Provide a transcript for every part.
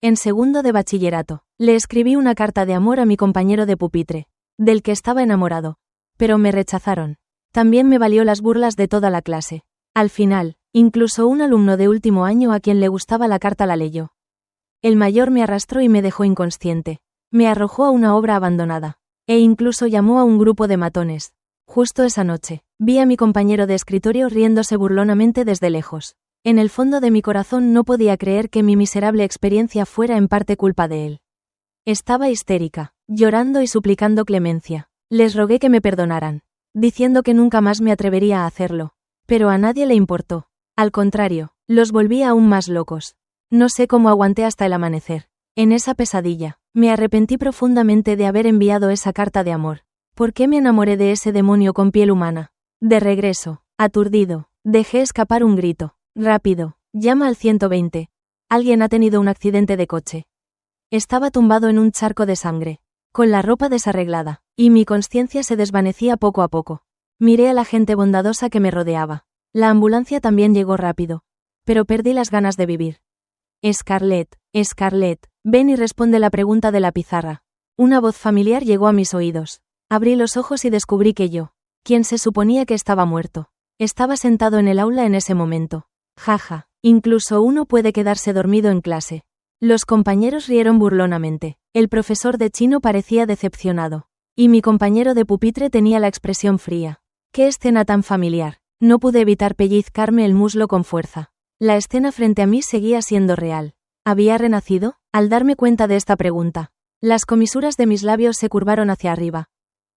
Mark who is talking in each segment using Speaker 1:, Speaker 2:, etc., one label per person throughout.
Speaker 1: En segundo de bachillerato, le escribí una carta de amor a mi compañero de pupitre, del que estaba enamorado. Pero me rechazaron. También me valió las burlas de toda la clase. Al final, incluso un alumno de último año a quien le gustaba la carta la leyó. El mayor me arrastró y me dejó inconsciente. Me arrojó a una obra abandonada. E incluso llamó a un grupo de matones. Justo esa noche, vi a mi compañero de escritorio riéndose burlonamente desde lejos. En el fondo de mi corazón no podía creer que mi miserable experiencia fuera en parte culpa de él. Estaba histérica, llorando y suplicando clemencia. Les rogué que me perdonaran, diciendo que nunca más me atrevería a hacerlo. Pero a nadie le importó. Al contrario, los volvía aún más locos. No sé cómo aguanté hasta el amanecer. En esa pesadilla, me arrepentí profundamente de haber enviado esa carta de amor. ¿Por qué me enamoré de ese demonio con piel humana? De regreso, aturdido, dejé escapar un grito. Rápido, llama al 120. Alguien ha tenido un accidente de coche. Estaba tumbado en un charco de sangre, con la ropa desarreglada, y mi conciencia se desvanecía poco a poco. Miré a la gente bondadosa que me rodeaba. La ambulancia también llegó rápido. Pero perdí las ganas de vivir. Scarlett, ven y responde la pregunta de la pizarra. Una voz familiar llegó a mis oídos. Abrí los ojos y descubrí que yo, quien se suponía que estaba muerto, estaba sentado en el aula en ese momento. Jaja, incluso uno puede quedarse dormido en clase. Los compañeros rieron burlonamente. El profesor de chino parecía decepcionado. Y mi compañero de pupitre tenía la expresión fría. ¡Qué escena tan familiar! No pude evitar pellizcarme el muslo con fuerza. La escena frente a mí seguía siendo real. ¿Había renacido? Al darme cuenta de esta pregunta, las comisuras de mis labios se curvaron hacia arriba.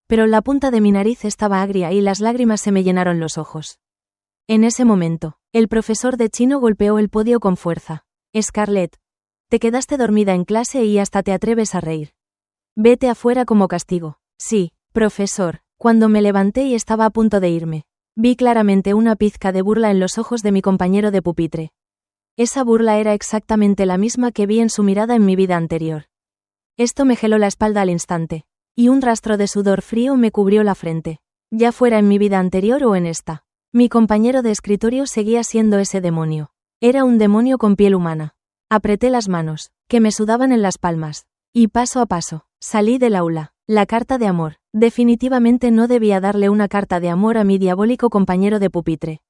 Speaker 1: Pero la punta de mi nariz estaba agria y las lágrimas se me llenaron los ojos. En ese momento, el profesor de chino golpeó el podio con fuerza. Scarlett, te quedaste dormida en clase y hasta te atreves a reír. Vete afuera como castigo. Sí, profesor. Cuando me levanté y estaba a punto de irme, vi claramente una pizca de burla en los ojos de mi compañero de pupitre. Esa burla era exactamente la misma que vi en su mirada en mi vida anterior. Esto me geló la espalda al instante, y un rastro de sudor frío me cubrió la frente. Ya fuera en mi vida anterior o en esta. Mi compañero de escritorio seguía siendo ese demonio. Era un demonio con piel humana. Apreté las manos, que me sudaban en las palmas, y paso a paso, salí del aula. La carta de amor. Definitivamente no debía darle una carta de amor a mi diabólico compañero de pupitre.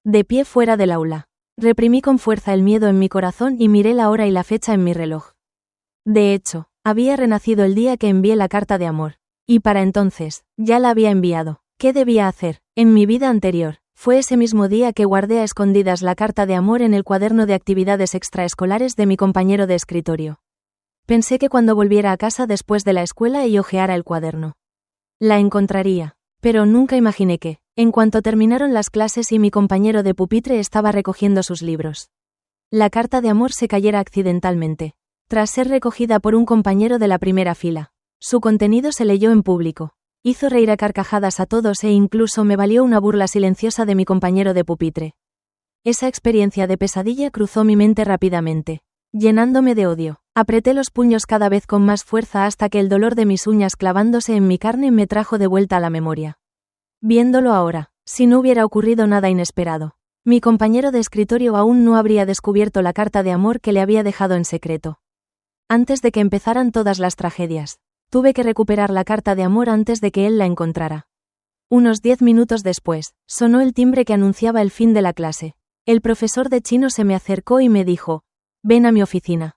Speaker 1: De pie fuera del aula, reprimí con fuerza el miedo en mi corazón y miré la hora y la fecha en mi reloj. De hecho, había renacido el día que envié la carta de amor. Y para entonces, ya la había enviado. ¿Qué debía hacer? En mi vida anterior, fue ese mismo día que guardé a escondidas la carta de amor en el cuaderno de actividades extraescolares de mi compañero de escritorio. Pensé que cuando volviera a casa después de la escuela y hojeara el cuaderno, la encontraría. Pero nunca imaginé que, en cuanto terminaron las clases y mi compañero de pupitre estaba recogiendo sus libros, la carta de amor se cayera accidentalmente, tras ser recogida por un compañero de la primera fila. Su contenido se leyó en público. Hizo reír a carcajadas a todos e incluso me valió una burla silenciosa de mi compañero de pupitre. Esa experiencia de pesadilla cruzó mi mente rápidamente, llenándome de odio. Apreté los puños cada vez con más fuerza hasta que el dolor de mis uñas clavándose en mi carne me trajo de vuelta a la memoria. Viéndolo ahora, si no hubiera ocurrido nada inesperado, mi compañero de escritorio aún no habría descubierto la carta de amor que le había dejado en secreto. Antes de que empezaran todas las tragedias, tuve que recuperar la carta de amor antes de que él la encontrara. Unos 10 minutos después, sonó el timbre que anunciaba el fin de la clase. El profesor de chino se me acercó y me dijo: «Ven a mi oficina».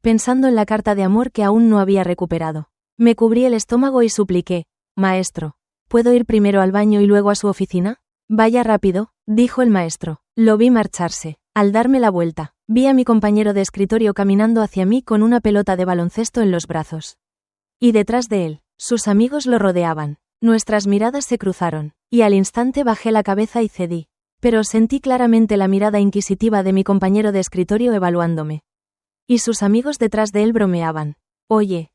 Speaker 1: Pensando en la carta de amor que aún no había recuperado, me cubrí el estómago y supliqué: «Maestro, ¿puedo ir primero al baño y luego a su oficina?» «Vaya rápido», dijo el maestro. Lo vi marcharse. Al darme la vuelta, vi a mi compañero de escritorio caminando hacia mí con una pelota de baloncesto en los brazos. Y detrás de él, sus amigos lo rodeaban. Nuestras miradas se cruzaron, y al instante bajé la cabeza y cedí. Pero sentí claramente la mirada inquisitiva de mi compañero de escritorio evaluándome. Y sus amigos detrás de él bromeaban. Oye,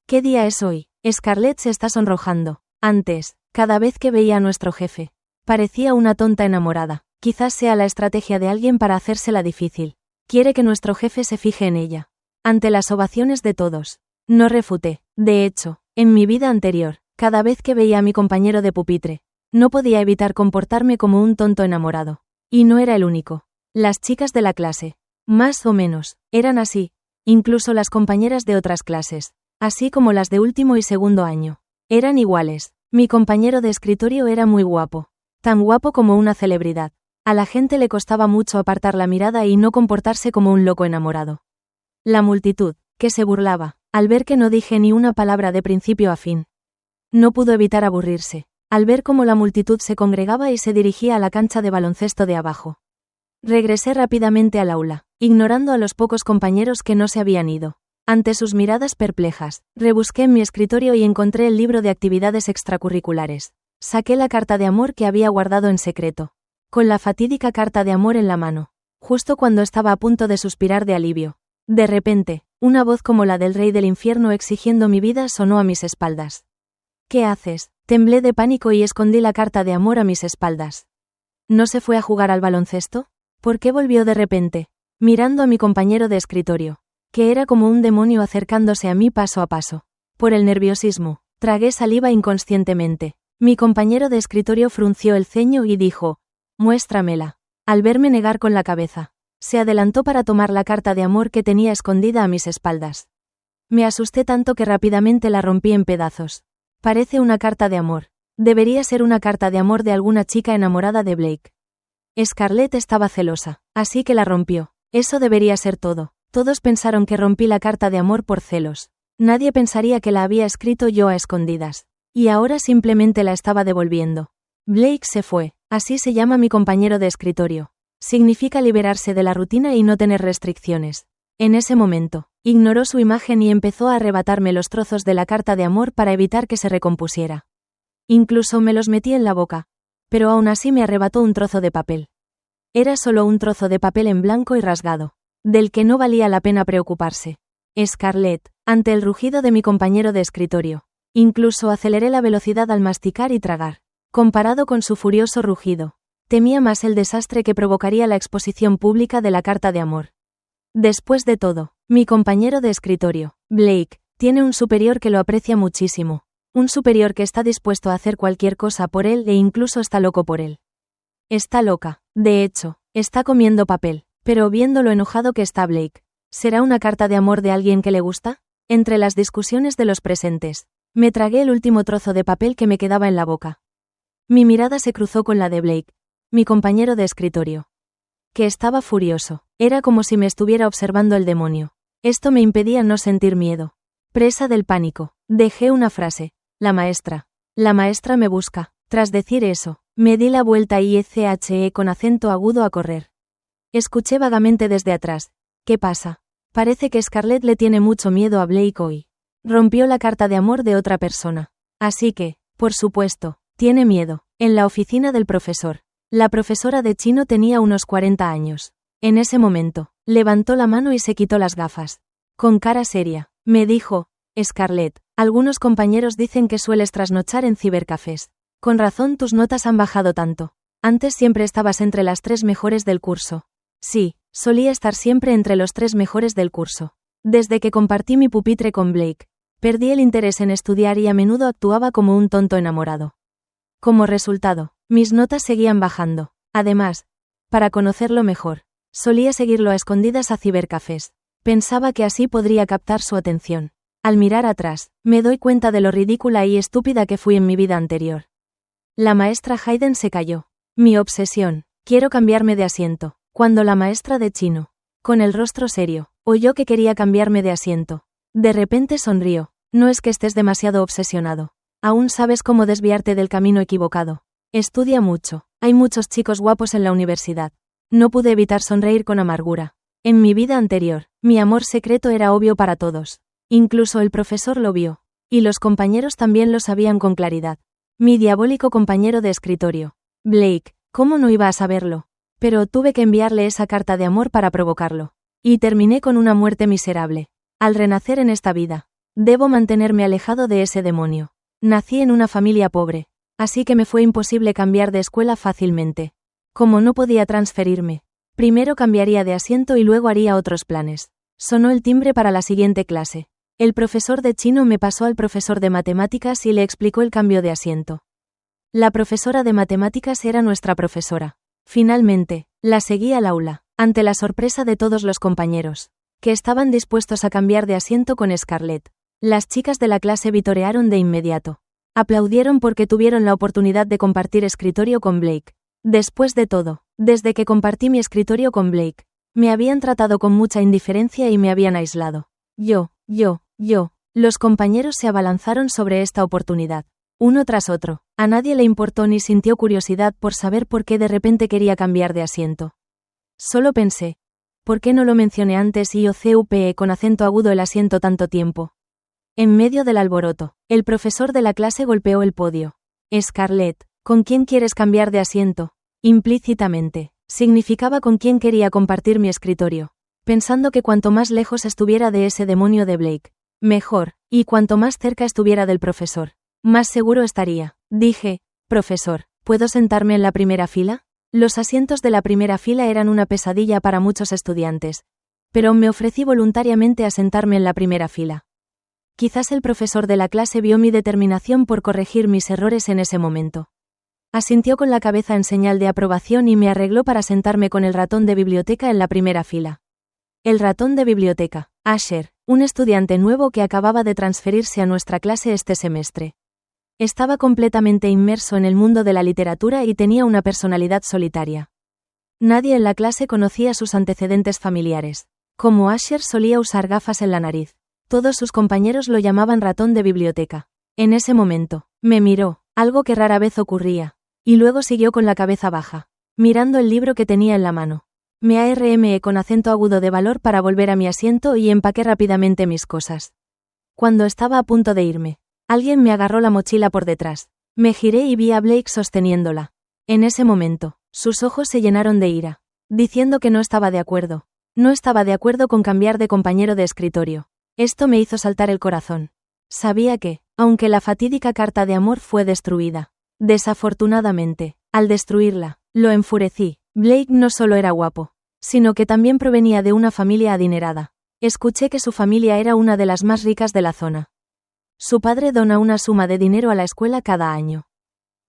Speaker 1: ¿qué día es hoy? Scarlett se está sonrojando. Antes, cada vez que veía a nuestro jefe, parecía una tonta enamorada. Quizás sea la estrategia de alguien para hacérsela difícil. Quiere que nuestro jefe se fije en ella. Ante las ovaciones de todos, no refuté. De hecho, en mi vida anterior, cada vez que veía a mi compañero de pupitre, no podía evitar comportarme como un tonto enamorado. Y no era el único. Las chicas de la clase, más o menos, eran así. incluso las compañeras de otras clases, así como las de último y segundo año. Eran iguales. Mi compañero de escritorio era muy guapo. Tan guapo como una celebridad. A la gente le costaba mucho apartar la mirada y no comportarse como un loco enamorado. La multitud, que se burlaba, al ver que no dije ni una palabra de principio a fin. No pudo evitar aburrirse, al ver cómo la multitud se congregaba y se dirigía a la cancha de baloncesto de abajo. Regresé rápidamente al aula, ignorando a los pocos compañeros que no se habían ido. Ante sus miradas perplejas, rebusqué en mi escritorio y encontré el libro de actividades extracurriculares. Saqué la carta de amor que había guardado en secreto, con la fatídica carta de amor en la mano, justo cuando estaba a punto de suspirar de alivio. De repente, una voz como la del rey del infierno exigiendo mi vida sonó a mis espaldas. ¿Qué haces? Temblé de pánico y escondí la carta de amor a mis espaldas. ¿No se fue a jugar al baloncesto? ¿Por qué volvió de repente? Mirando a mi compañero de escritorio, que era como un demonio acercándose a mí paso a paso. Por el nerviosismo, tragué saliva inconscientemente. Mi compañero de escritorio frunció el ceño y dijo, «Muéstramela». Al verme negar con la cabeza, se adelantó para tomar la carta de amor que tenía escondida a mis espaldas. Me asusté tanto que rápidamente la rompí en pedazos. Parece una carta de amor. Debería ser una carta de amor de alguna chica enamorada de Blake. Scarlett estaba celosa, así que la rompió. Eso debería ser todo. Todos pensaron que rompí la carta de amor por celos. Nadie pensaría que la había escrito yo a escondidas. Y ahora simplemente la estaba devolviendo. Blake se fue, así se llama mi compañero de escritorio. Significa liberarse de la rutina y no tener restricciones. En ese momento, ignoró su imagen y empezó a arrebatarme los trozos de la carta de amor para evitar que se recompusiera. Incluso me los metí en la boca. Pero aún así me arrebató un trozo de papel. Era solo un trozo de papel en blanco y rasgado, del que no valía la pena preocuparse. Scarlett, ante el rugido de mi compañero de escritorio. Incluso aceleré la velocidad al masticar y tragar. Comparado con su furioso rugido, temía más el desastre que provocaría la exposición pública de la carta de amor. Después de todo, mi compañero de escritorio, Blake, tiene un superior que lo aprecia muchísimo. Un superior que está dispuesto a hacer cualquier cosa por él e incluso está loco por él. Está loca. De hecho, está comiendo papel, pero viendo lo enojado que está Blake. ¿Será una carta de amor de alguien que le gusta? Entre las discusiones de los presentes, me tragué el último trozo de papel que me quedaba en la boca. Mi mirada se cruzó con la de Blake, mi compañero de escritorio, que estaba furioso. Era como si me estuviera observando el demonio. Esto me impedía no sentir miedo. Presa del pánico, dejé una frase. La maestra me busca. Tras decir eso, me di la vuelta y eché con acento agudo a correr. Escuché vagamente desde atrás. ¿Qué pasa? Parece que Scarlett le tiene mucho miedo a Blake hoy. Rompió la carta de amor de otra persona. Así que, por supuesto, tiene miedo. En la oficina del profesor. La profesora de chino tenía unos 40 años. En ese momento, levantó la mano y se quitó las gafas. Con cara seria, me dijo, Scarlett, algunos compañeros dicen que sueles trasnochar en cibercafés. Con razón tus notas han bajado tanto. Antes siempre estabas entre las 3 mejores del curso. Sí, solía estar siempre entre los 3 mejores del curso. Desde que compartí mi pupitre con Blake, perdí el interés en estudiar y a menudo actuaba como un tonto enamorado. Como resultado, mis notas seguían bajando. Además, para conocerlo mejor, solía seguirlo a escondidas a cibercafés. Pensaba que así podría captar su atención. Al mirar atrás, me doy cuenta de lo ridícula y estúpida que fui en mi vida anterior. La maestra Hayden se calló. Mi obsesión, quiero cambiarme de asiento. Cuando la maestra de chino, con el rostro serio, oyó que quería cambiarme de asiento. De repente sonrió. No es que estés demasiado obsesionado. Aún sabes cómo desviarte del camino equivocado. Estudia mucho. Hay muchos chicos guapos en la universidad. No pude evitar sonreír con amargura. En mi vida anterior, mi amor secreto era obvio para todos. Incluso el profesor lo vio. Y los compañeros también lo sabían con claridad. Mi diabólico compañero de escritorio. Blake, ¿cómo no iba a saberlo? Pero tuve que enviarle esa carta de amor para provocarlo. Y terminé con una muerte miserable. Al renacer en esta vida, debo mantenerme alejado de ese demonio. Nací en una familia pobre, así que me fue imposible cambiar de escuela fácilmente. Como no podía transferirme, primero cambiaría de asiento y luego haría otros planes. Sonó el timbre para la siguiente clase. El profesor de chino me pasó al profesor de matemáticas y le explicó el cambio de asiento. La profesora de matemáticas era nuestra profesora. Finalmente, la seguí al aula, ante la sorpresa de todos los compañeros. que estaban dispuestos a cambiar de asiento con Scarlett. Las chicas de la clase vitorearon de inmediato. Aplaudieron porque tuvieron la oportunidad de compartir escritorio con Blake. Después de todo, desde que compartí mi escritorio con Blake, me habían tratado con mucha indiferencia y me habían aislado. Yo. Los compañeros se abalanzaron sobre esta oportunidad, uno tras otro. A nadie le importó ni sintió curiosidad por saber por qué de repente quería cambiar de asiento. Solo pensé, ¿por qué no lo mencioné antes y ocupé con acento agudo el asiento tanto tiempo? En medio del alboroto, el profesor de la clase golpeó el podio. Scarlett, ¿con quién quieres cambiar de asiento? Implícitamente, significaba con quién quería compartir mi escritorio, pensando que cuanto más lejos estuviera de ese demonio de Blake, mejor, y cuanto más cerca estuviera del profesor, más seguro estaría. Dije, profesor, ¿puedo sentarme en la primera fila? Los asientos de la primera fila eran una pesadilla para muchos estudiantes, pero me ofrecí voluntariamente a sentarme en la primera fila. Quizás el profesor de la clase vio mi determinación por corregir mis errores en ese momento. Asintió con la cabeza en señal de aprobación y me arregló para sentarme con el ratón de biblioteca en la primera fila. El ratón de biblioteca, Asher, un estudiante nuevo que acababa de transferirse a nuestra clase este semestre. Estaba completamente inmerso en el mundo de la literatura y tenía una personalidad solitaria. Nadie en la clase conocía sus antecedentes familiares. Como Asher solía usar gafas en la nariz, todos sus compañeros lo llamaban ratón de biblioteca. En ese momento, me miró, algo que rara vez ocurría, y luego siguió con la cabeza baja, mirando el libro que tenía en la mano. Me armé con acento agudo de valor para volver a mi asiento y empaqué rápidamente mis cosas. Cuando estaba a punto de irme, alguien me agarró la mochila por detrás. Me giré y vi a Blake sosteniéndola. En ese momento, sus ojos se llenaron de ira, diciendo que no estaba de acuerdo. No estaba de acuerdo con cambiar de compañero de escritorio. Esto me hizo saltar el corazón. Sabía que, aunque la fatídica carta de amor fue destruida, desafortunadamente, al destruirla, lo enfurecí. Blake no solo era guapo, sino que también provenía de una familia adinerada. Escuché que su familia era una de las más ricas de la zona. Su padre dona una suma de dinero a la escuela cada año.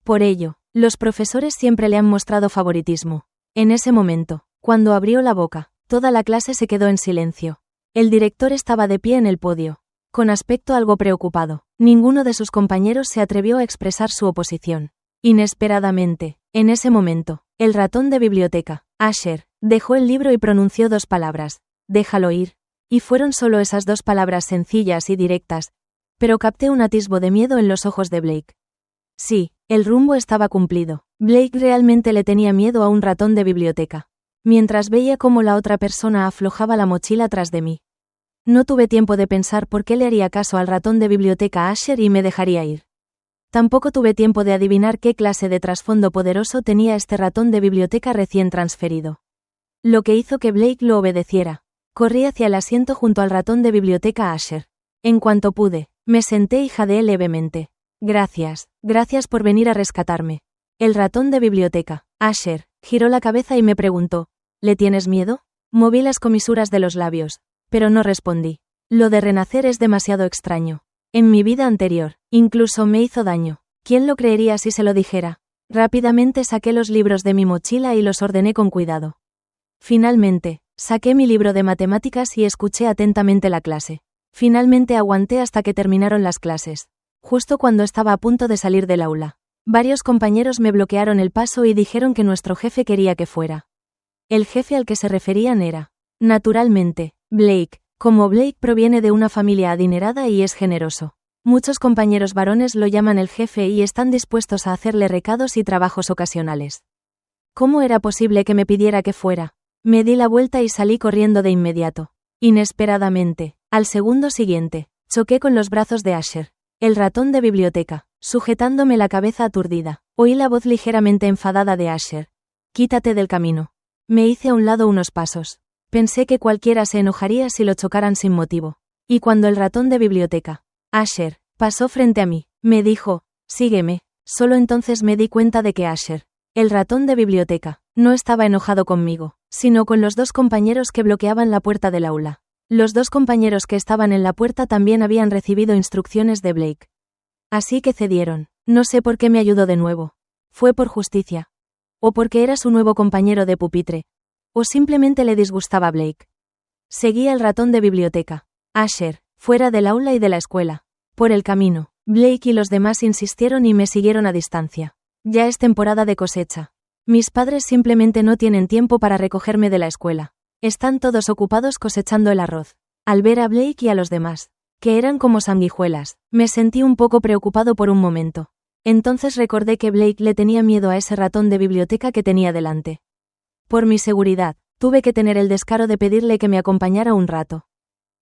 Speaker 1: Por ello, los profesores siempre le han mostrado favoritismo. En ese momento, cuando abrió la boca, toda la clase se quedó en silencio. El director estaba de pie en el podio, con aspecto algo preocupado. Ninguno de sus compañeros se atrevió a expresar su oposición. Inesperadamente, en ese momento, el ratón de biblioteca, Asher, dejó el libro y pronunció dos palabras: déjalo ir. Y fueron solo esas dos palabras sencillas y directas, pero capté un atisbo de miedo en los ojos de Blake. Sí, el rumbo estaba cumplido. Blake realmente le tenía miedo a un ratón de biblioteca. Mientras veía cómo la otra persona aflojaba la mochila tras de mí. No tuve tiempo de pensar por qué le haría caso al ratón de biblioteca Asher y me dejaría ir. Tampoco tuve tiempo de adivinar qué clase de trasfondo poderoso tenía este ratón de biblioteca recién transferido. Lo que hizo que Blake lo obedeciera. Corrí hacia el asiento junto al ratón de biblioteca Asher. En cuanto pude, me senté y jadeé levemente. Gracias por venir a rescatarme. El ratón de biblioteca, Asher, giró la cabeza y me preguntó, ¿le tienes miedo? Moví las comisuras de los labios, pero no respondí. Lo de renacer es demasiado extraño. En mi vida anterior, incluso me hizo daño. ¿Quién lo creería si se lo dijera? Rápidamente saqué los libros de mi mochila y los ordené con cuidado. Finalmente, saqué mi libro de matemáticas y escuché atentamente la clase. Finalmente aguanté hasta que terminaron las clases. Justo cuando estaba a punto de salir del aula, varios compañeros me bloquearon el paso y dijeron que nuestro jefe quería que fuera. El jefe al que se referían era, naturalmente, Blake. Como Blake proviene de una familia adinerada y es generoso, muchos compañeros varones lo llaman el jefe y están dispuestos a hacerle recados y trabajos ocasionales. ¿Cómo era posible que me pidiera que fuera? Me di la vuelta y salí corriendo de inmediato. Inesperadamente, al segundo siguiente, choqué con los brazos de Asher, el ratón de biblioteca, sujetándome la cabeza aturdida. Oí la voz ligeramente enfadada de Asher. Quítate del camino. Me hice a un lado unos pasos. Pensé que cualquiera se enojaría si lo chocaran sin motivo. Y cuando el ratón de biblioteca, Asher, pasó frente a mí, me dijo, sígueme. Solo entonces me di cuenta de que Asher, el ratón de biblioteca, no estaba enojado conmigo, sino con los dos compañeros que bloqueaban la puerta del aula. Los dos compañeros que estaban en la puerta también habían recibido instrucciones de Blake. Así que cedieron. No sé por qué me ayudó de nuevo. Fue por justicia. O porque era su nuevo compañero de pupitre. O simplemente le disgustaba Blake. Seguí al ratón de biblioteca. Asher, fuera del aula y de la escuela. Por el camino, Blake y los demás insistieron y me siguieron a distancia. Ya es temporada de cosecha. Mis padres simplemente no tienen tiempo para recogerme de la escuela. Están todos ocupados cosechando el arroz. Al ver a Blake y a los demás, que eran como sanguijuelas, me sentí un poco preocupado por un momento. Entonces recordé que Blake le tenía miedo a ese ratón de biblioteca que tenía delante. Por mi seguridad, tuve que tener el descaro de pedirle que me acompañara un rato.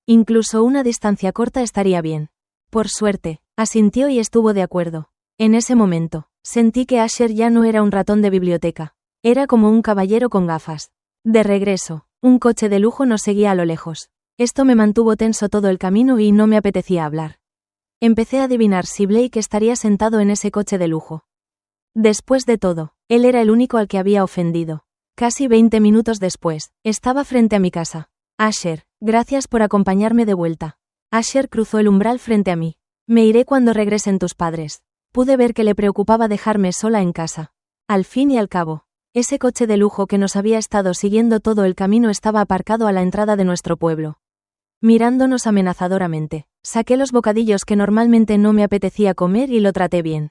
Speaker 1: Incluso una distancia corta estaría bien. Por suerte, asintió y estuvo de acuerdo. En ese momento, sentí que Asher ya no era un ratón de biblioteca. Era como un caballero con gafas. De regreso, un coche de lujo nos seguía a lo lejos. Esto me mantuvo tenso todo el camino y no me apetecía hablar. Empecé a adivinar si Blake estaría sentado en ese coche de lujo. Después de todo, él era el único al que había ofendido. Casi 20 minutos después, estaba frente a mi casa. Asher, gracias por acompañarme de vuelta. Asher cruzó el umbral frente a mí. Me iré cuando regresen tus padres. Pude ver que le preocupaba dejarme sola en casa. Al fin y al cabo, ese coche de lujo que nos había estado siguiendo todo el camino estaba aparcado a la entrada de nuestro pueblo. Mirándonos amenazadoramente, saqué los bocadillos que normalmente no me apetecía comer y lo traté bien.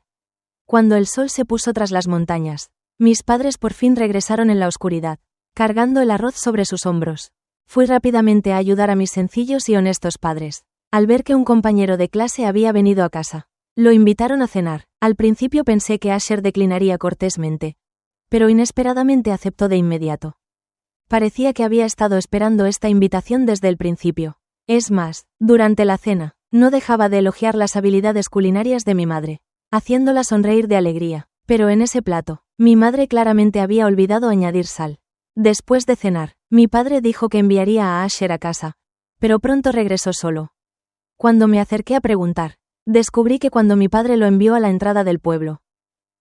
Speaker 1: Cuando el sol se puso tras las montañas, mis padres por fin regresaron en la oscuridad, cargando el arroz sobre sus hombros. Fui rápidamente a ayudar a mis sencillos y honestos padres, al ver que un compañero de clase había venido a casa. Lo invitaron a cenar. Al principio pensé que Asher declinaría cortésmente, pero inesperadamente aceptó de inmediato. Parecía que había estado esperando esta invitación desde el principio. Es más, durante la cena, no dejaba de elogiar las habilidades culinarias de mi madre, haciéndola sonreír de alegría. Pero en ese plato, mi madre claramente había olvidado añadir sal. Después de cenar, mi padre dijo que enviaría a Asher a casa, pero pronto regresó solo. Cuando me acerqué a preguntar, descubrí que cuando mi padre lo envió a la entrada del pueblo,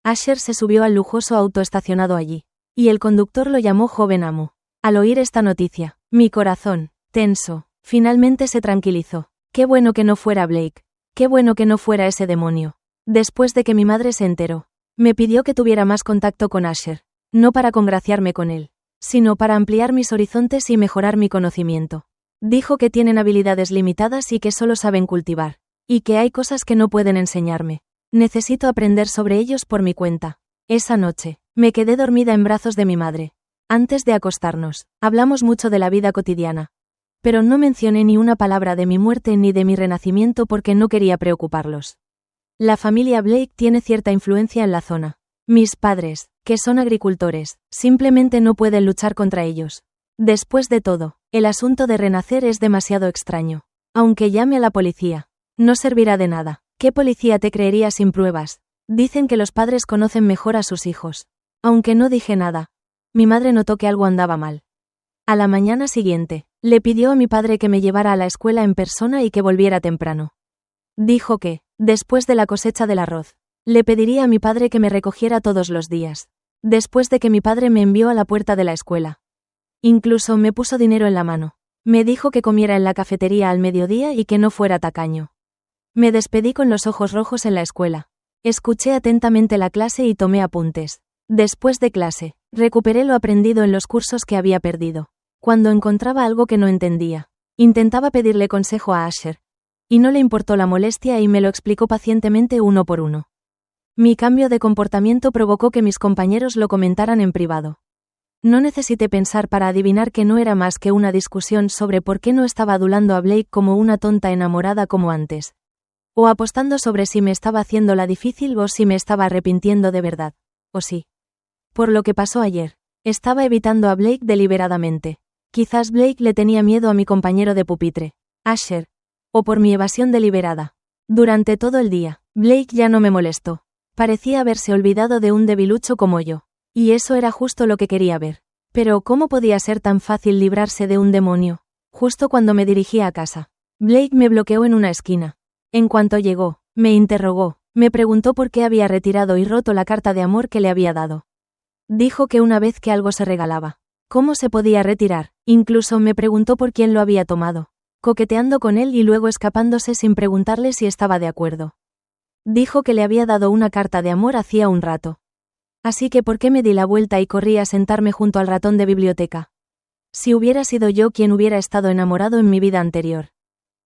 Speaker 1: Asher se subió al lujoso auto estacionado allí, y el conductor lo llamó joven amo. Al oír esta noticia, mi corazón, tenso, finalmente se tranquilizó. Qué bueno que no fuera Blake. Qué bueno que no fuera ese demonio. Después de que mi madre se enteró, me pidió que tuviera más contacto con Asher, no para congraciarme con él, sino para ampliar mis horizontes y mejorar mi conocimiento. Dijo que tienen habilidades limitadas y que solo saben cultivar, y que hay cosas que no pueden enseñarme. Necesito aprender sobre ellos por mi cuenta. Esa noche, me quedé dormida en brazos de mi madre. Antes de acostarnos, hablamos mucho de la vida cotidiana. Pero no mencioné ni una palabra de mi muerte ni de mi renacimiento porque no quería preocuparlos. La familia Blake tiene cierta influencia en la zona. Mis padres, que son agricultores, simplemente no pueden luchar contra ellos. Después de todo, el asunto de renacer es demasiado extraño. Aunque llame a la policía, no servirá de nada. ¿Qué policía te creería sin pruebas? Dicen que los padres conocen mejor a sus hijos. Aunque no dije nada, mi madre notó que algo andaba mal. A la mañana siguiente, le pidió a mi padre que me llevara a la escuela en persona y que volviera temprano. Dijo que, después de la cosecha del arroz, le pediría a mi padre que me recogiera todos los días. Después de que mi padre me envió a la puerta de la escuela. Incluso me puso dinero en la mano. Me dijo que comiera en la cafetería al mediodía y que no fuera tacaño. Me despedí con los ojos rojos en la escuela. Escuché atentamente la clase y tomé apuntes. Después de clase, recuperé lo aprendido en los cursos que había perdido. Cuando encontraba algo que no entendía, intentaba pedirle consejo a Asher. Y no le importó la molestia y me lo explicó pacientemente uno por uno. Mi cambio de comportamiento provocó que mis compañeros lo comentaran en privado. No necesité pensar para adivinar que no era más que una discusión sobre por qué no estaba adulando a Blake como una tonta enamorada como antes. O apostando sobre si me estaba haciendo la difícil o si me estaba arrepintiendo de verdad. O sí. Por lo que pasó ayer, estaba evitando a Blake deliberadamente. Quizás Blake le tenía miedo a mi compañero de pupitre, Asher. O por mi evasión deliberada. Durante todo el día, Blake ya no me molestó. Parecía haberse olvidado de un debilucho como yo. Y eso era justo lo que quería ver. Pero ¿cómo podía ser tan fácil librarse de un demonio? Justo cuando me dirigía a casa, Blake me bloqueó en una esquina. En cuanto llegó, me interrogó, me preguntó por qué había retirado y roto la carta de amor que le había dado. Dijo que una vez que algo se regalaba, ¿cómo se podía retirar? Incluso me preguntó por quién lo había tomado, coqueteando con él y luego escapándose sin preguntarle si estaba de acuerdo. Dijo que le había dado una carta de amor hacía un rato. Así que ¿por qué me di la vuelta y corrí a sentarme junto al ratón de biblioteca? Si hubiera sido yo quien hubiera estado enamorado en mi vida anterior.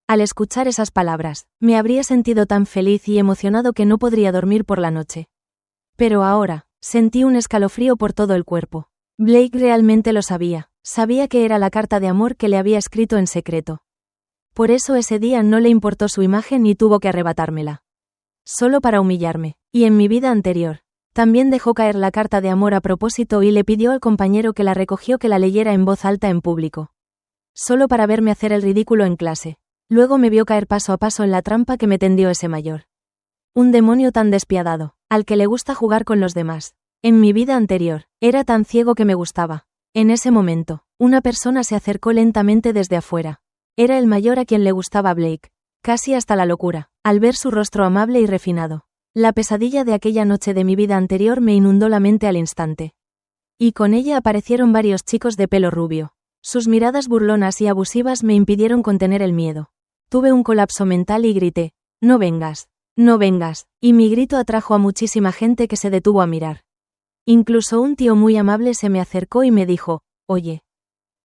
Speaker 1: Al escuchar esas palabras, me habría sentido tan feliz y emocionado que no podría dormir por la noche. Pero ahora, sentí un escalofrío por todo el cuerpo. Blake realmente lo sabía, sabía que era la carta de amor que le había escrito en secreto. Por eso ese día no le importó su imagen y tuvo que arrebatármela. Solo para humillarme, y en mi vida anterior. También dejó caer la carta de amor a propósito y le pidió al compañero que la recogió que la leyera en voz alta en público. Solo para verme hacer el ridículo en clase. Luego me vio caer paso a paso en la trampa que me tendió ese mayor. Un demonio tan despiadado, al que le gusta jugar con los demás. En mi vida anterior, era tan ciego que me gustaba. En ese momento, una persona se acercó lentamente desde afuera. Era el mayor a quien le gustaba Blake. Casi hasta la locura, al ver su rostro amable y refinado. La pesadilla de aquella noche de mi vida anterior me inundó la mente al instante. Y con ella aparecieron varios chicos de pelo rubio. Sus miradas burlonas y abusivas me impidieron contener el miedo. Tuve un colapso mental y grité, «No vengas, no vengas», y mi grito atrajo a muchísima gente que se detuvo a mirar. Incluso un tío muy amable se me acercó y me dijo, «Oye,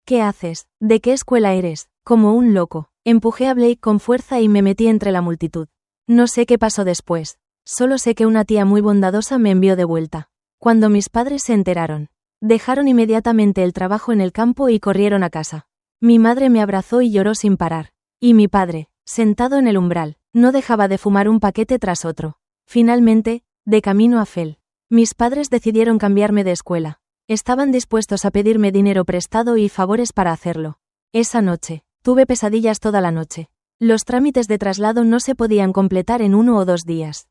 Speaker 1: ¿qué haces? ¿De qué escuela eres?» Como un loco, empujé a Blake con fuerza y me metí entre la multitud. No sé qué pasó después, solo sé que una tía muy bondadosa me envió de vuelta. Cuando mis padres se enteraron, dejaron inmediatamente el trabajo en el campo y corrieron a casa. Mi madre me abrazó y lloró sin parar. Y mi padre, sentado en el umbral, no dejaba de fumar un paquete tras otro. Finalmente, de camino a Fell, mis padres decidieron cambiarme de escuela. Estaban dispuestos a pedirme dinero prestado y favores para hacerlo. Esa noche, tuve pesadillas toda la noche. Los trámites de traslado no se podían completar en 1 o 2 días.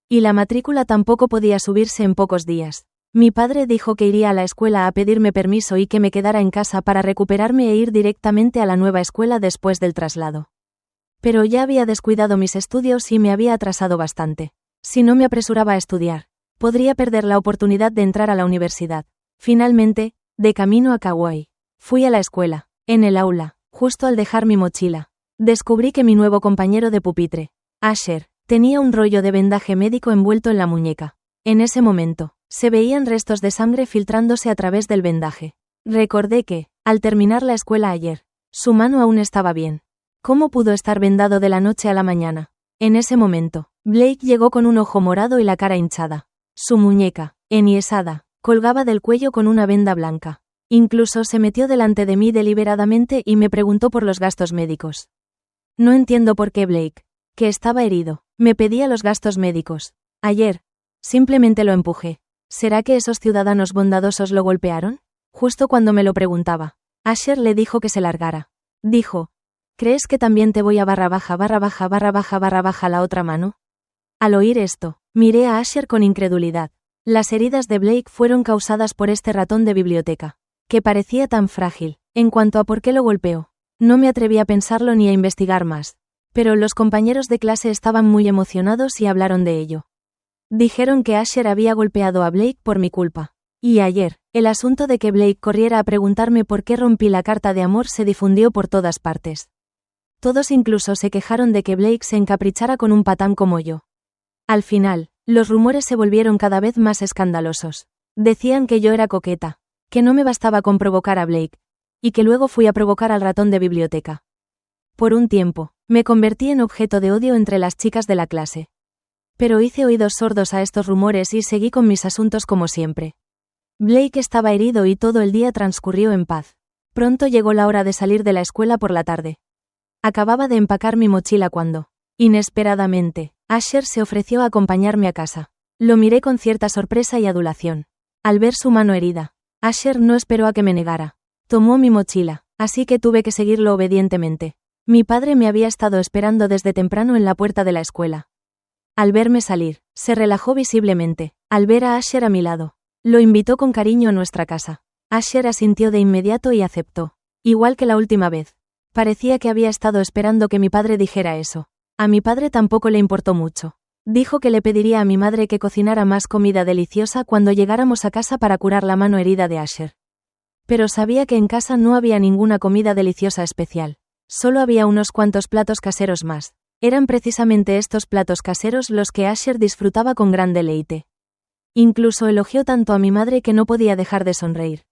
Speaker 1: Y la matrícula tampoco podía subirse en pocos días. Mi padre dijo que iría a la escuela a pedirme permiso y que me quedara en casa para recuperarme e ir directamente a la nueva escuela después del traslado. Pero ya había descuidado mis estudios y me había atrasado bastante. Si no me apresuraba a estudiar, podría perder la oportunidad de entrar a la universidad. Finalmente, de camino a Kauai, fui a la escuela. En el aula, justo al dejar mi mochila, descubrí que mi nuevo compañero de pupitre, Asher, tenía un rollo de vendaje médico envuelto en la muñeca. En ese momento, se veían restos de sangre filtrándose a través del vendaje. Recordé que, al terminar la escuela ayer, su mano aún estaba bien. ¿Cómo pudo estar vendado de la noche a la mañana? En ese momento, Blake llegó con un ojo morado y la cara hinchada. Su muñeca, enhiesada, colgaba del cuello con una venda blanca. Incluso se metió delante de mí deliberadamente y me preguntó por los gastos médicos. No entiendo por qué Blake, que estaba herido, me pedía los gastos médicos. Ayer, simplemente lo empujé. ¿Será que esos ciudadanos bondadosos lo golpearon? Justo cuando me lo preguntaba, Asher le dijo que se largara. Dijo, ¿crees que también te voy a __ la otra mano? Al oír esto, miré a Asher con incredulidad. Las heridas de Blake fueron causadas por este ratón de biblioteca, que parecía tan frágil. En cuanto a por qué lo golpeó, no me atreví a pensarlo ni a investigar más. Pero los compañeros de clase estaban muy emocionados y hablaron de ello. Dijeron que Asher había golpeado a Blake por mi culpa. Y ayer, el asunto de que Blake corriera a preguntarme por qué rompí la carta de amor se difundió por todas partes. Todos incluso se quejaron de que Blake se encaprichara con un patán como yo. Al final, los rumores se volvieron cada vez más escandalosos. Decían que yo era coqueta, que no me bastaba con provocar a Blake, y que luego fui a provocar al ratón de biblioteca. Por un tiempo, me convertí en objeto de odio entre las chicas de la clase. Pero hice oídos sordos a estos rumores y seguí con mis asuntos como siempre. Blake estaba herido y todo el día transcurrió en paz. Pronto llegó la hora de salir de la escuela por la tarde. Acababa de empacar mi mochila cuando, inesperadamente, Asher se ofreció a acompañarme a casa. Lo miré con cierta sorpresa y adulación. Al ver su mano herida, Asher no esperó a que me negara. Tomó mi mochila, así que tuve que seguirlo obedientemente. Mi padre me había estado esperando desde temprano en la puerta de la escuela. Al verme salir, se relajó visiblemente, al ver a Asher a mi lado. Lo invitó con cariño a nuestra casa. Asher asintió de inmediato y aceptó. Igual que la última vez. Parecía que había estado esperando que mi padre dijera eso. A mi padre tampoco le importó mucho. Dijo que le pediría a mi madre que cocinara más comida deliciosa cuando llegáramos a casa para curar la mano herida de Asher. Pero sabía que en casa no había ninguna comida deliciosa especial. Solo había unos cuantos platos caseros más. Eran precisamente estos platos caseros los que Asher disfrutaba con gran deleite. Incluso elogió tanto a mi madre que no podía dejar de sonreír.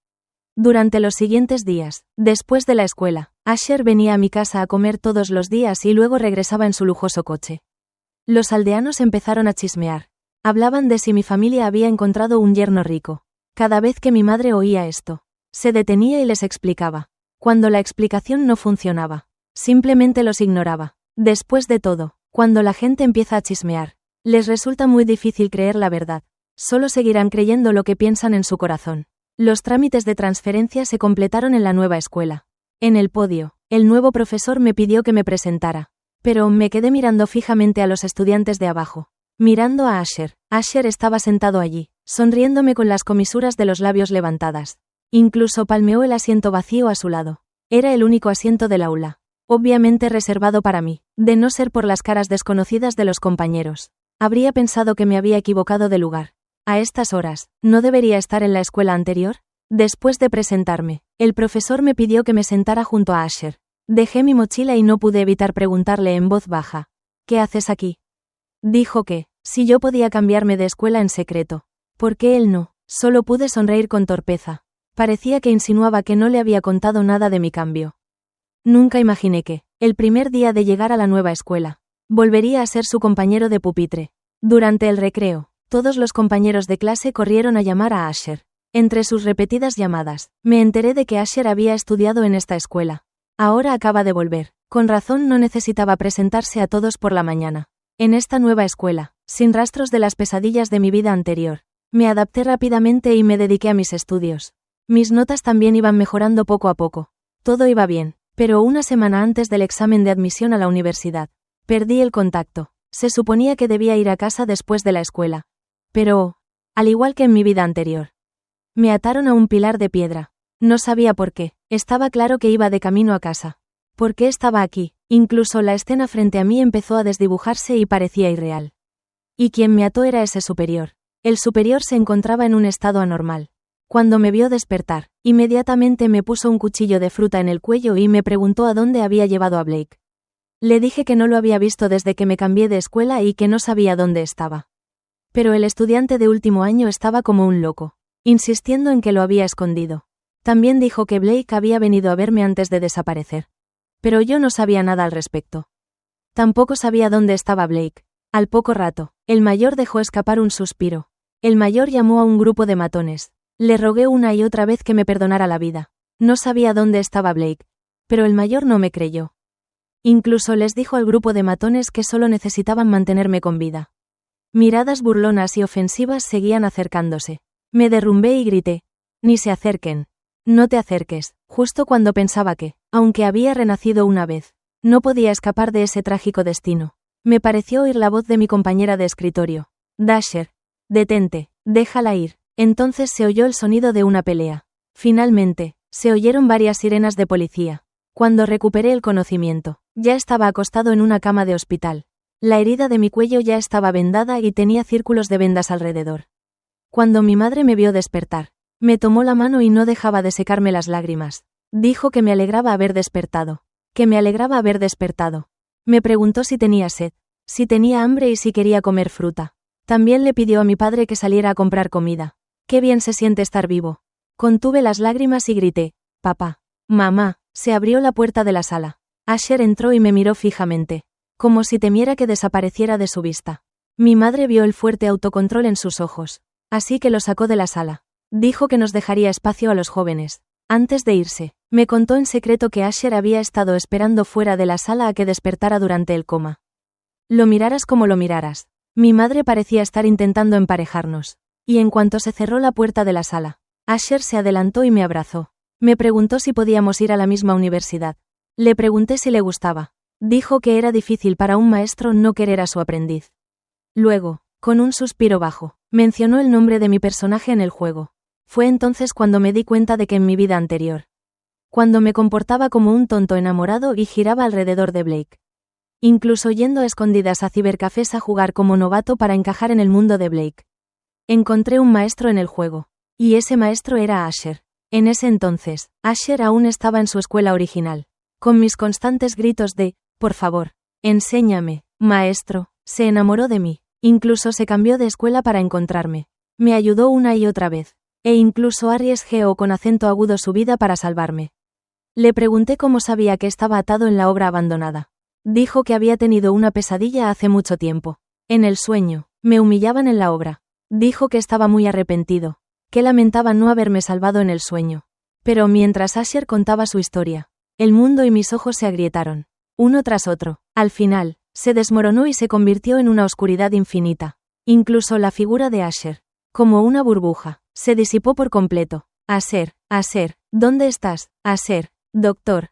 Speaker 1: Durante los siguientes días, después de la escuela, Asher venía a mi casa a comer todos los días y luego regresaba en su lujoso coche. Los aldeanos empezaron a chismear. Hablaban de si mi familia había encontrado un yerno rico. Cada vez que mi madre oía esto, se detenía y les explicaba. Cuando la explicación no funcionaba, simplemente los ignoraba. Después de todo, cuando la gente empieza a chismear, les resulta muy difícil creer la verdad. Solo seguirán creyendo lo que piensan en su corazón. Los trámites de transferencia se completaron en la nueva escuela. En el podio, el nuevo profesor me pidió que me presentara. Pero me quedé mirando fijamente a los estudiantes de abajo. Mirando a Asher. Asher estaba sentado allí, sonriéndome con las comisuras de los labios levantadas. Incluso palmeó el asiento vacío a su lado. Era el único asiento del aula. Obviamente reservado para mí, de no ser por las caras desconocidas de los compañeros. Habría pensado que me había equivocado de lugar. A estas horas, ¿no debería estar en la escuela anterior? Después de presentarme, el profesor me pidió que me sentara junto a Asher. Dejé mi mochila y no pude evitar preguntarle en voz baja. ¿Qué haces aquí? Dijo que, si yo podía cambiarme de escuela en secreto. ¿Por qué él no? Solo pude sonreír con torpeza. Parecía que insinuaba que no le había contado nada de mi cambio. Nunca imaginé que, el primer día de llegar a la nueva escuela, volvería a ser su compañero de pupitre. Durante el recreo, todos los compañeros de clase corrieron a llamar a Asher. Entre sus repetidas llamadas, me enteré de que Asher había estudiado en esta escuela. Ahora acaba de volver. Con razón no necesitaba presentarse a todos por la mañana. En esta nueva escuela, sin rastros de las pesadillas de mi vida anterior, me adapté rápidamente y me dediqué a mis estudios. Mis notas también iban mejorando poco a poco. Todo iba bien, pero una semana antes del examen de admisión a la universidad, perdí el contacto. Se suponía que debía ir a casa después de la escuela. Pero, al igual que en mi vida anterior, me ataron a un pilar de piedra. No sabía por qué, estaba claro que iba de camino a casa. ¿Por qué estaba aquí? Incluso la escena frente a mí empezó a desdibujarse y parecía irreal. Y quien me ató era ese superior. El superior se encontraba en un estado anormal. Cuando me vio despertar, inmediatamente me puso un cuchillo de fruta en el cuello y me preguntó a dónde había llevado a Blake. Le dije que no lo había visto desde que me cambié de escuela y que no sabía dónde estaba. Pero el estudiante de último año estaba como un loco, insistiendo en que lo había escondido. También dijo que Blake había venido a verme antes de desaparecer. Pero yo no sabía nada al respecto. Tampoco sabía dónde estaba Blake. Al poco rato, el mayor dejó escapar un suspiro. El mayor llamó a un grupo de matones. Le rogué una y otra vez que me perdonara la vida. No sabía dónde estaba Blake. Pero el mayor no me creyó. Incluso les dijo al grupo de matones que solo necesitaban mantenerme con vida. Miradas burlonas y ofensivas seguían acercándose. Me derrumbé y grité. Ni se acerquen. No te acerques. Justo cuando pensaba que, aunque había renacido una vez, no podía escapar de ese trágico destino. Me pareció oír la voz de mi compañera de escritorio. Dasher. Detente. Déjala ir. Entonces se oyó el sonido de una pelea. Finalmente, se oyeron varias sirenas de policía. Cuando recuperé el conocimiento, ya estaba acostado en una cama de hospital. La herida de mi cuello ya estaba vendada y tenía círculos de vendas alrededor. Cuando mi madre me vio despertar, me tomó la mano y no dejaba de secarme las lágrimas. Dijo que me alegraba haber despertado. Que me alegraba haber despertado. Me preguntó si tenía sed, si tenía hambre y si quería comer fruta. También le pidió a mi padre que saliera a comprar comida. Qué bien se siente estar vivo. Contuve las lágrimas y grité, papá, mamá. Se abrió la puerta de la sala. Asher entró y me miró fijamente, como si temiera que desapareciera de su vista. Mi madre vio el fuerte autocontrol en sus ojos, así que lo sacó de la sala. Dijo que nos dejaría espacio a los jóvenes. Antes de irse, me contó en secreto que Asher había estado esperando fuera de la sala a que despertara durante el coma. Lo miraras como lo miraras. Mi madre parecía estar intentando emparejarnos. Y en cuanto se cerró la puerta de la sala, Asher se adelantó y me abrazó. Me preguntó si podíamos ir a la misma universidad. Le pregunté si le gustaba. Dijo que era difícil para un maestro no querer a su aprendiz. Luego, con un suspiro bajo, mencionó el nombre de mi personaje en el juego. Fue entonces cuando me di cuenta de que en mi vida anterior, cuando me comportaba como un tonto enamorado y giraba alrededor de Blake. Incluso yendo a escondidas a cibercafés a jugar como novato para encajar en el mundo de Blake. Encontré un maestro en el juego. Y ese maestro era Asher. En ese entonces, Asher aún estaba en su escuela original. Con mis constantes gritos de, por favor, enséñame, maestro, se enamoró de mí. Incluso se cambió de escuela para encontrarme. Me ayudó una y otra vez. E incluso arriesgué con acento agudo su vida para salvarme. Le pregunté cómo sabía que estaba atado en la obra abandonada. Dijo que había tenido una pesadilla hace mucho tiempo. En el sueño, me humillaban en la obra. Dijo que estaba muy arrepentido, que lamentaba no haberme salvado en el sueño. Pero mientras Asher contaba su historia, el mundo y mis ojos se agrietaron, uno tras otro. Al final, se desmoronó y se convirtió en una oscuridad infinita. Incluso la figura de Asher, como una burbuja, se disipó por completo. Asher, ¿dónde estás? Asher, doctor,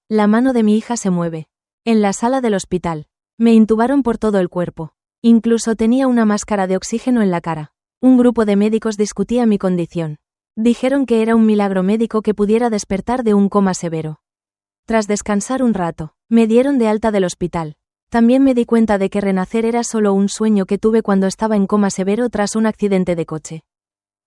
Speaker 1: la mano de mi hija se mueve. En la sala del hospital. Me intubaron por todo el cuerpo. Incluso tenía una máscara de oxígeno en la cara. Un grupo de médicos discutía mi condición. Dijeron que era un milagro médico que pudiera despertar de un coma severo. Tras descansar un rato, me dieron de alta del hospital. También me di cuenta de que renacer era solo un sueño que tuve cuando estaba en coma severo tras un accidente de coche.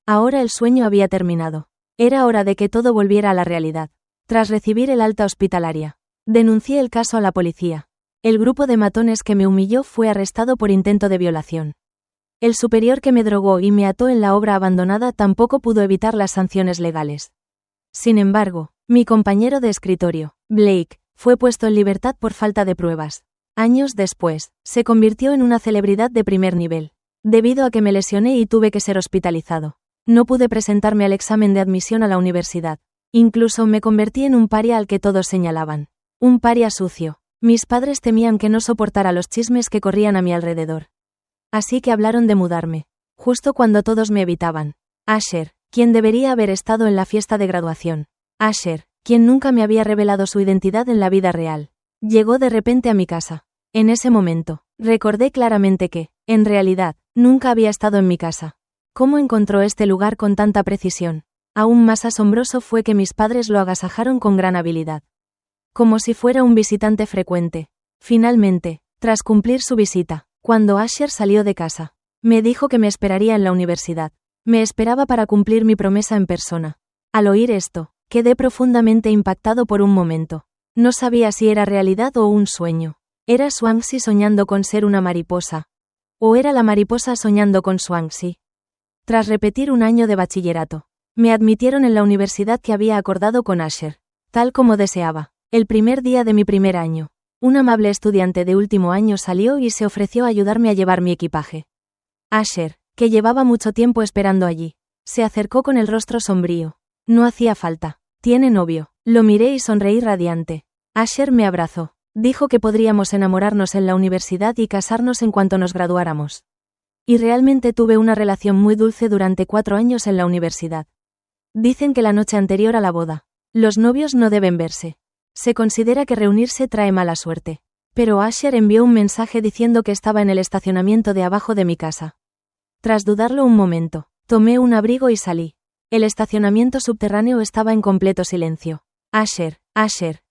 Speaker 1: Ahora el sueño había terminado. Era hora de que todo volviera a la realidad. Tras recibir el alta hospitalaria, denuncié el caso a la policía. El grupo de matones que me humilló fue arrestado por intento de violación. El superior que me drogó y me ató en la obra abandonada tampoco pudo evitar las sanciones legales. Sin embargo, mi compañero de escritorio, Blake, fue puesto en libertad por falta de pruebas. Años después, se convirtió en una celebridad de primer nivel. Debido a que me lesioné y tuve que ser hospitalizado, no pude presentarme al examen de admisión a la universidad. Incluso me convertí en un paria al que todos señalaban. Un paria sucio. Mis padres temían que no soportara los chismes que corrían a mi alrededor. Así que hablaron de mudarme, justo cuando todos me evitaban. Asher, quien debería haber estado en la fiesta de graduación. Asher, quien nunca me había revelado su identidad en la vida real. Llegó de repente a mi casa. En ese momento, recordé claramente que, en realidad, nunca había estado en mi casa. ¿Cómo encontró este lugar con tanta precisión? Aún más asombroso fue que mis padres lo agasajaron con gran habilidad. Como si fuera un visitante frecuente. Finalmente, tras cumplir su visita, cuando Asher salió de casa, me dijo que me esperaría en la universidad. Me esperaba para cumplir mi promesa en persona. Al oír esto, quedé profundamente impactado por un momento. No sabía si era realidad o un sueño. ¿Era Swansea soñando con ser una mariposa? ¿O era la mariposa soñando con Swansea? Tras repetir un año de bachillerato, me admitieron en la universidad que había acordado con Asher, tal como deseaba. El primer día de mi primer año, un amable estudiante de último año salió y se ofreció a ayudarme a llevar mi equipaje. Asher, que llevaba mucho tiempo esperando allí, se acercó con el rostro sombrío. No hacía falta. Tiene novio. Lo miré y sonreí radiante. Asher me abrazó. Dijo que podríamos enamorarnos en la universidad y casarnos en cuanto nos graduáramos. Y realmente tuve una relación muy dulce durante 4 años en la universidad. Dicen que la noche anterior a la boda, los novios no deben verse. Se considera que reunirse trae mala suerte. Pero Asher envió un mensaje diciendo que estaba en el estacionamiento de abajo de mi casa. Tras dudarlo un momento, tomé un abrigo y salí. El estacionamiento subterráneo estaba en completo silencio. Asher,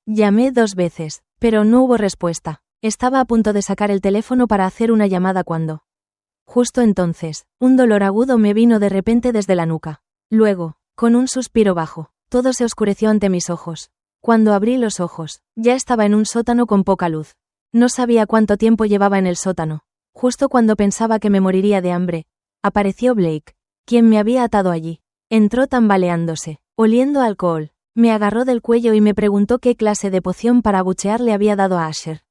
Speaker 1: llamé 2 veces, pero no hubo respuesta. Estaba a punto de sacar el teléfono para hacer una llamada cuando... Justo entonces, un dolor agudo me vino de repente desde la nuca. Luego, con un suspiro bajo, todo se oscureció ante mis ojos. Cuando abrí los ojos, ya estaba en un sótano con poca luz. No sabía cuánto tiempo llevaba en el sótano. Justo cuando pensaba que me moriría de hambre, apareció Blake, quien me había atado allí. Entró tambaleándose, oliendo a alcohol. Me agarró del cuello y me preguntó qué clase de poción para abuchear le había dado a Asher.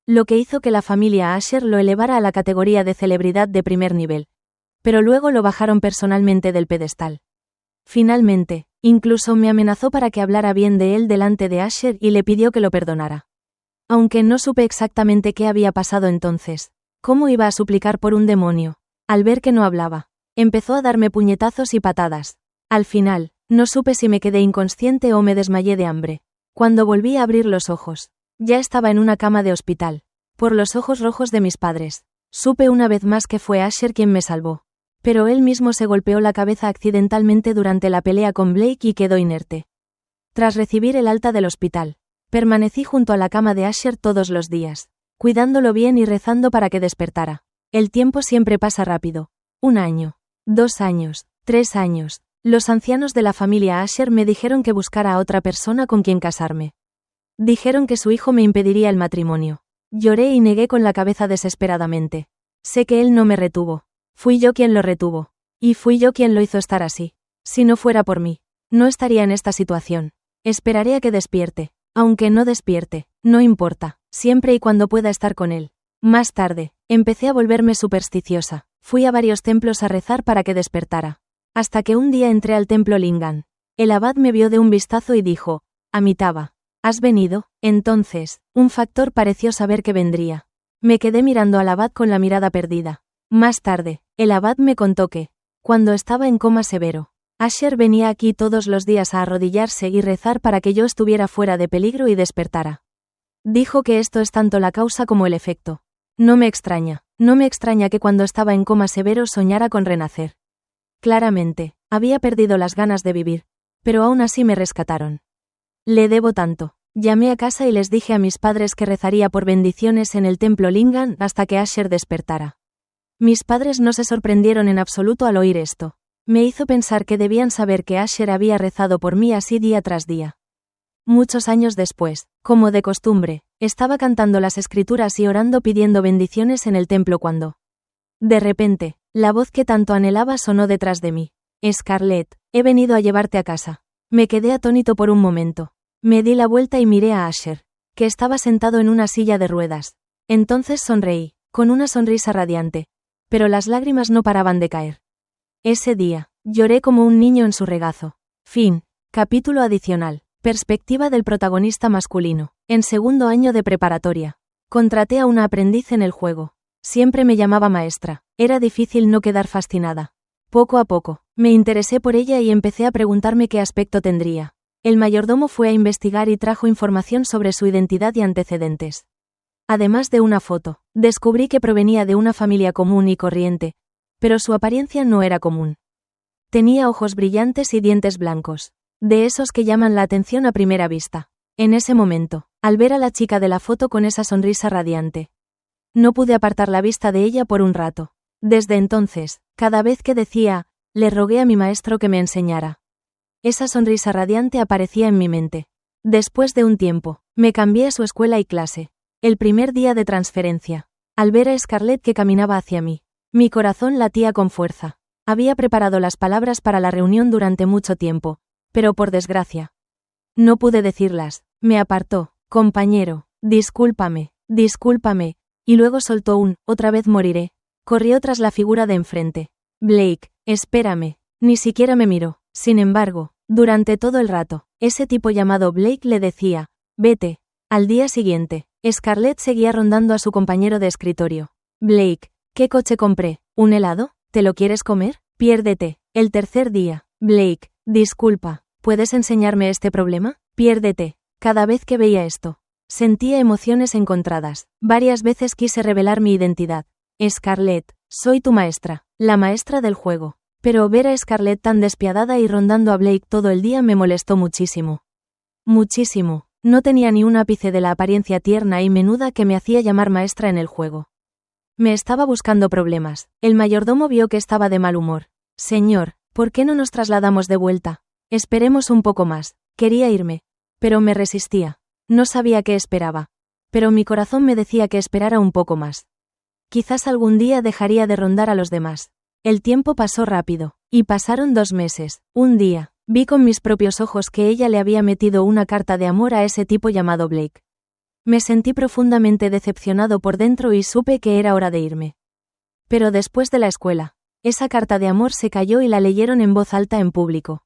Speaker 1: Lo que hizo que la familia Asher lo elevara a la categoría de celebridad de primer nivel. Pero luego lo bajaron personalmente del pedestal. Finalmente, incluso me amenazó para que hablara bien de él delante de Asher y le pidió que lo perdonara. Aunque no supe exactamente qué había pasado entonces. ¿Cómo iba a suplicar por un demonio? Al ver que no hablaba, empezó a darme puñetazos y patadas. Al final, no supe si me quedé inconsciente o me desmayé de hambre. Cuando volví a abrir los ojos, ya estaba en una cama de hospital. Por los ojos rojos de mis padres, supe una vez más que fue Asher quien me salvó. Pero él mismo se golpeó la cabeza accidentalmente durante la pelea con Blake y quedó inerte. Tras recibir el alta del hospital, permanecí junto a la cama de Asher todos los días, cuidándolo bien y rezando para que despertara. El tiempo siempre pasa rápido. 1 año, 2 años, 3 años. Los ancianos de la familia Asher me dijeron que buscara a otra persona con quien casarme. Dijeron que su hijo me impediría el matrimonio. Lloré y negué con la cabeza desesperadamente. Sé que él no me retuvo. Fui yo quien lo retuvo. Y fui yo quien lo hizo estar así. Si no fuera por mí, no estaría en esta situación. Esperaré a que despierte. Aunque no despierte, no importa, siempre y cuando pueda estar con él. Más tarde, empecé a volverme supersticiosa. Fui a varios templos a rezar para que despertara. Hasta que un día entré al templo Lingam. El abad me vio de un vistazo y dijo: Amitabha, ¿has venido? Entonces, un factor pareció saber que vendría. Me quedé mirando al abad con la mirada perdida. Más tarde, el abad me contó que, cuando estaba en coma severo, Asher venía aquí todos los días a arrodillarse y rezar para que yo estuviera fuera de peligro y despertara. Dijo que esto es tanto la causa como el efecto. No me extraña que cuando estaba en coma severo soñara con renacer. Claramente, había perdido las ganas de vivir, pero aún así me rescataron. Le debo tanto. Llamé a casa y les dije a mis padres que rezaría por bendiciones en el templo Lingam hasta que Asher despertara. Mis padres no se sorprendieron en absoluto al oír esto. Me hizo pensar que debían saber que Asher había rezado por mí así día tras día. Muchos años después, como de costumbre, estaba cantando las escrituras y orando pidiendo bendiciones en el templo cuando, de repente, la voz que tanto anhelaba sonó detrás de mí. Scarlett, he venido a llevarte a casa. Me quedé atónito por un momento. Me di la vuelta y miré a Asher, que estaba sentado en una silla de ruedas. Entonces sonreí, con una sonrisa radiante. Pero las lágrimas no paraban de caer. Ese día, lloré como un niño en su regazo. Fin. Capítulo adicional. Perspectiva del protagonista masculino. En segundo año de preparatoria. Contraté a una aprendiz en el juego. Siempre me llamaba maestra. Era difícil no quedar fascinada. Poco a poco, me interesé por ella y empecé a preguntarme qué aspecto tendría. El mayordomo fue a investigar y trajo información sobre su identidad y antecedentes. Además de una foto, descubrí que provenía de una familia común y corriente, pero su apariencia no era común. Tenía ojos brillantes y dientes blancos, de esos que llaman la atención a primera vista. En ese momento, al ver a la chica de la foto con esa sonrisa radiante, no pude apartar la vista de ella por un rato. Desde entonces, cada vez que decía, le rogué a mi maestro que me enseñara. Esa sonrisa radiante aparecía en mi mente. Después de un tiempo, me cambié a su escuela y clase. El primer día de transferencia. Al ver a Scarlett que caminaba hacia mí, mi corazón latía con fuerza. Había preparado las palabras para la reunión durante mucho tiempo, pero por desgracia, no pude decirlas. Me apartó. Compañero, discúlpame, y luego soltó otra vez moriré. Corrió tras la figura de enfrente. Blake, espérame. Ni siquiera me miró. Sin embargo, durante todo el rato, ese tipo llamado Blake le decía, vete. Al día siguiente, Scarlett seguía rondando a su compañero de escritorio. Blake, ¿qué coche compré? ¿Un helado? ¿Te lo quieres comer? Piérdete. El tercer día. Blake, disculpa, ¿puedes enseñarme este problema? Piérdete. Cada vez que veía esto, sentía emociones encontradas. Varias veces quise revelar mi identidad. Scarlett, soy tu maestra, la maestra del juego. Pero ver a Scarlett tan despiadada y rondando a Blake todo el día me molestó muchísimo. Muchísimo. No tenía ni un ápice de la apariencia tierna y menuda que me hacía llamar maestra en el juego. Me estaba buscando problemas. El mayordomo vio que estaba de mal humor. Señor, ¿por qué no nos trasladamos de vuelta? Esperemos un poco más. Quería irme. Pero me resistía. No sabía qué esperaba. Pero mi corazón me decía que esperara un poco más. Quizás algún día dejaría de rondar a los demás. El tiempo pasó rápido, y pasaron 2 meses. Un día, vi con mis propios ojos que ella le había metido una carta de amor a ese tipo llamado Blake. Me sentí profundamente decepcionado por dentro y supe que era hora de irme. Pero después de la escuela, esa carta de amor se cayó y la leyeron en voz alta en público.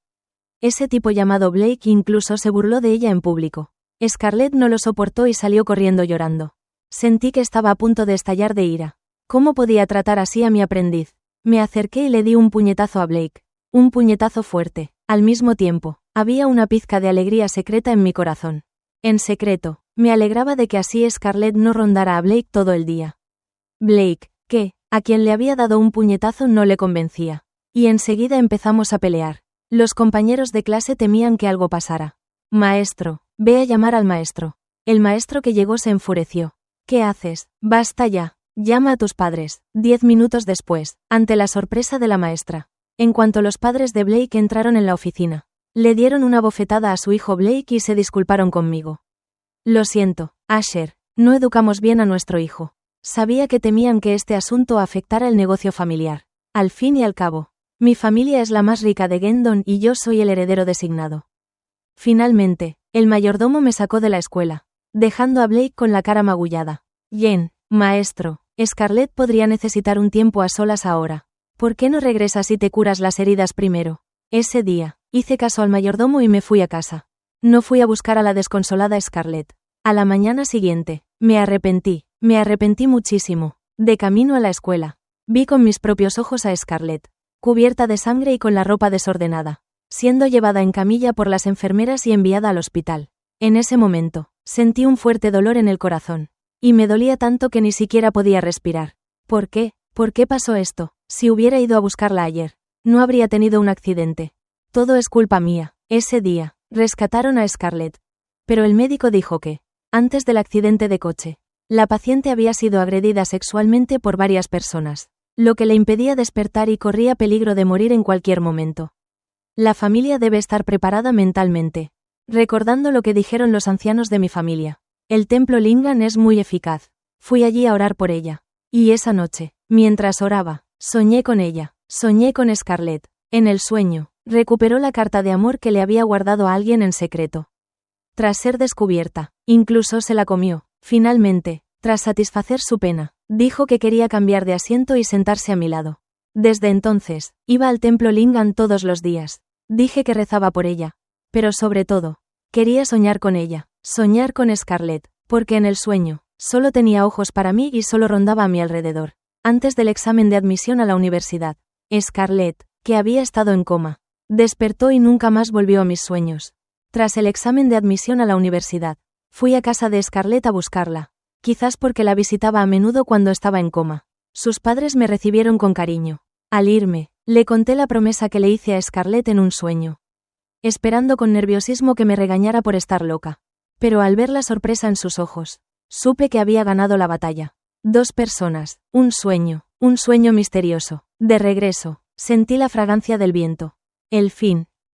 Speaker 1: Ese tipo llamado Blake incluso se burló de ella en público. Scarlett no lo soportó y salió corriendo llorando. Sentí que estaba a punto de estallar de ira. ¿Cómo podía tratar así a mi aprendiz? Me acerqué y le di un puñetazo a Blake. Un puñetazo fuerte. Al mismo tiempo, había una pizca de alegría secreta en mi corazón. En secreto, me alegraba de que así Scarlett no rondara a Blake todo el día. Blake, que, a quien le había dado un puñetazo no le convencía. Y enseguida empezamos a pelear. Los compañeros de clase temían que algo pasara. Maestro, ve a llamar al maestro. El maestro que llegó se enfureció. ¿Qué haces? Basta ya. Llama a tus padres. 10 minutos después, ante la sorpresa de la maestra. En cuanto los padres de Blake entraron en la oficina, le dieron una bofetada a su hijo Blake y se disculparon conmigo. Lo siento, Asher, no educamos bien a nuestro hijo. Sabía que temían que este asunto afectara el negocio familiar. Al fin y al cabo, Mi familia es la más rica de Gendon y yo soy el heredero designado. Finalmente, el mayordomo me sacó de la escuela, dejando a Blake con la cara magullada. Jen, maestro, Scarlett podría necesitar un tiempo a solas ahora. ¿Por qué no regresas y te curas las heridas primero? Ese día, hice caso al mayordomo y me fui a casa. No fui a buscar a la desconsolada Scarlett. A la mañana siguiente, me arrepentí muchísimo. De camino a la escuela, vi con mis propios ojos a Scarlett, cubierta de sangre y con la ropa desordenada, siendo llevada en camilla por las enfermeras y enviada al hospital. En ese momento, sentí un fuerte dolor en el corazón, y me dolía tanto que ni siquiera podía respirar. ¿Por qué? ¿Por qué pasó esto? Si hubiera ido a buscarla ayer, no habría tenido un accidente. Todo es culpa mía. Ese día, rescataron a Scarlett. Pero el médico dijo que, antes del accidente de coche, la paciente había sido agredida sexualmente por varias personas, lo que le impedía despertar y corría peligro de morir en cualquier momento. La familia debe estar preparada mentalmente. Recordando lo que dijeron los ancianos de mi familia. El templo Lingan es muy eficaz. Fui allí a orar por ella. Y esa noche, mientras oraba, soñé con ella, soñé con Scarlett. En el sueño, recuperó la carta de amor que le había guardado a alguien en secreto. Tras ser descubierta, incluso se la comió. Finalmente, tras satisfacer su pena, dijo que quería cambiar de asiento y sentarse a mi lado. Desde entonces, iba al templo Lingan todos los días. Dije que rezaba por ella. Pero sobre todo, quería soñar con ella, soñar con Scarlett, porque en el sueño, solo tenía ojos para mí y solo rondaba a mi alrededor. Antes del examen de admisión a la universidad, Scarlett, que había estado en coma, despertó y nunca más volvió a mis sueños. Tras el examen de admisión a la universidad, fui a casa de Scarlett a buscarla, quizás porque la visitaba a menudo cuando estaba en coma. Sus padres me recibieron con cariño. Al irme, le conté la promesa que le hice a Scarlett en un sueño, esperando con nerviosismo que me regañara por estar loca. Pero al ver la sorpresa en sus ojos, supe que había ganado la batalla. 2 personas, un sueño misterioso. De regreso, sentí la fragancia del viento. El fin,